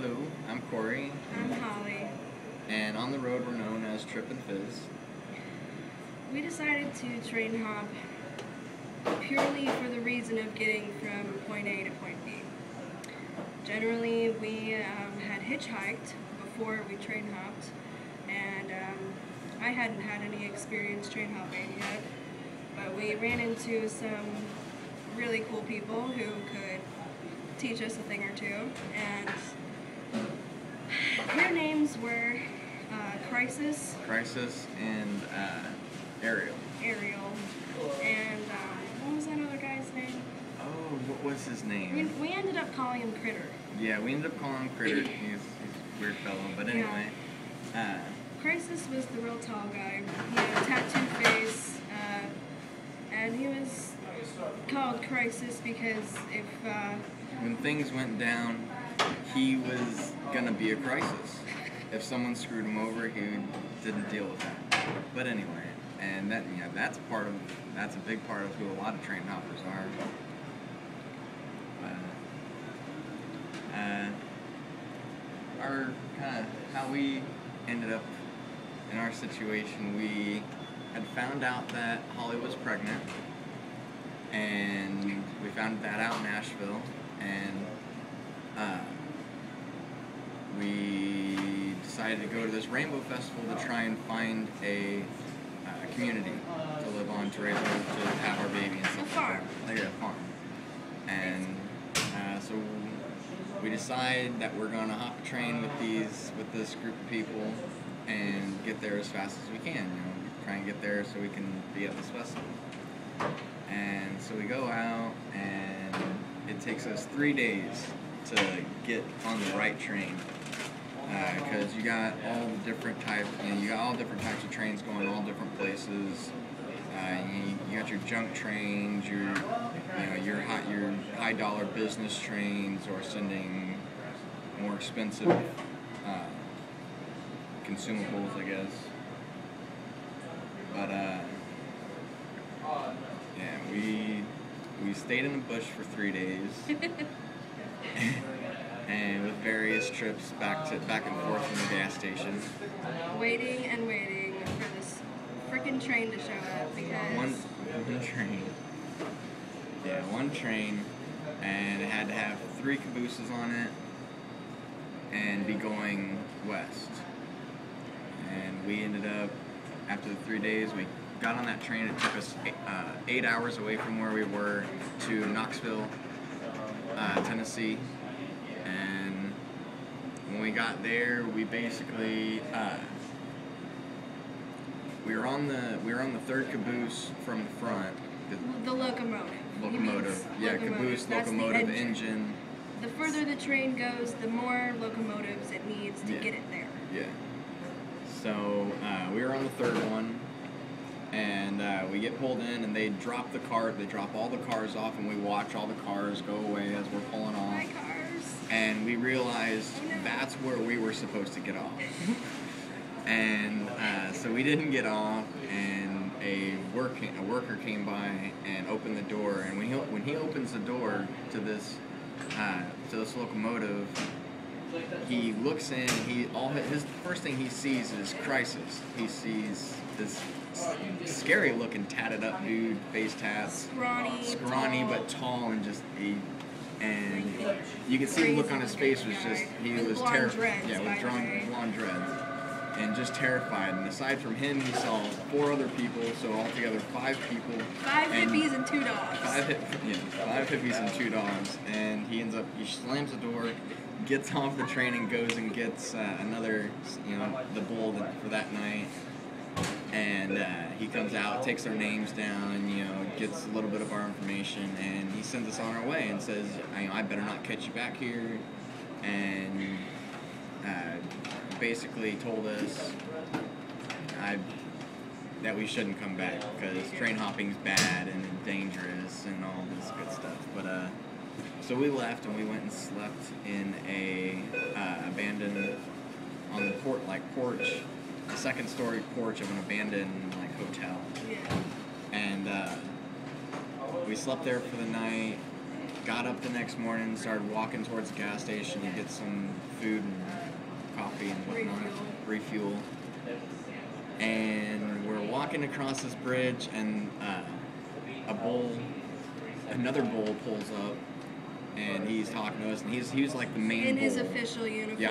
Hello, I'm Corey. I'm Holly. And on the road we're known as Trip and Fizz. We decided to train hop purely for the reason of getting from point A to point B. Generally, we had hitchhiked before we train hopped, and I hadn't had any experience train hopping yet, but we ran into some really cool people who could teach us a thing or two, and their names were Crisis, and Ariel. And what was that other guy's name? Oh, what was his name? We ended up calling him Critter. Yeah, we ended up calling him Critter. He's a weird fellow, but anyway. Yeah. Crisis was the real tall guy. He had a tattooed face, and he was called Crisis because if when things went down, he was gonna be a crisis. If someone screwed him over, he didn't deal with that. But anyway, and that's a big part of who a lot of train hoppers are. Our kind of how we ended up in our situation, we had found out that Holly was pregnant, and we found that out in Nashville, and we decided to go to this rainbow festival to try and find a community to live on, to be able to have our baby and stuff. A farm. Like a farm. And so we decide that we're going to hop a train with this group of people and get there as fast as we can. Try and get there so we can be at this festival. And so we go out, and it takes us 3 days to get on the right train. Because you got all different types of trains going all different places. You got your junk trains, your high dollar business trains, or sending more expensive consumables, I guess. But yeah, we stayed in the bush for 3 days. And with various trips back and forth from the gas station. Waiting and waiting for this frickin' train to show up because one train. Yeah, one train, and it had to have 3 cabooses on it and be going west. And we ended up, after the 3 days, we got on that train. It took us 8 hours away from where we were to Knoxville, Tennessee. And when we got there, we basically we were on the third caboose from the front. the locomotive. Yeah, caboose, That's locomotive, engine. The further the train goes, the more locomotives it needs to get it there. Yeah. So we were on the third one, and we get pulled in, and they drop all the cars off, and we watch all the cars go away as we're pulling off. My cars. And we realized that's where we were supposed to get off. And so we didn't get off, and a worker came by and opened the door. And when he opens the door to this locomotive, he looks in. His first thing he sees is Crisis. He sees this scary looking tatted up dude, face tats, scrawny but tall, and just and you could see the look on his face was just he was terrified. Yeah, with blonde dreads, and just terrified. And aside from him, he saw 4 other people, so altogether 5 people. 5 hippies and 2 dogs. 5 hippies and 2 dogs. And he slams the door, gets off the train, and goes and gets another, the bull for that night. And he comes out, takes our names down, and gets a little bit of our information, and he sends us on our way and says, I better not catch you back here, and basically told us that we shouldn't come back because train hopping's bad and dangerous and all this good stuff. But so we left, and we went and slept in a abandoned on the porch. A second-story porch of an abandoned hotel. Yeah. And we slept there for the night, got up the next morning, started walking towards the gas station to get some food and coffee and whatnot, refuel. And we're walking across this bridge, and another bull pulls up, and he's talking to us, and he was like the main in bull. his official uniform. Yeah,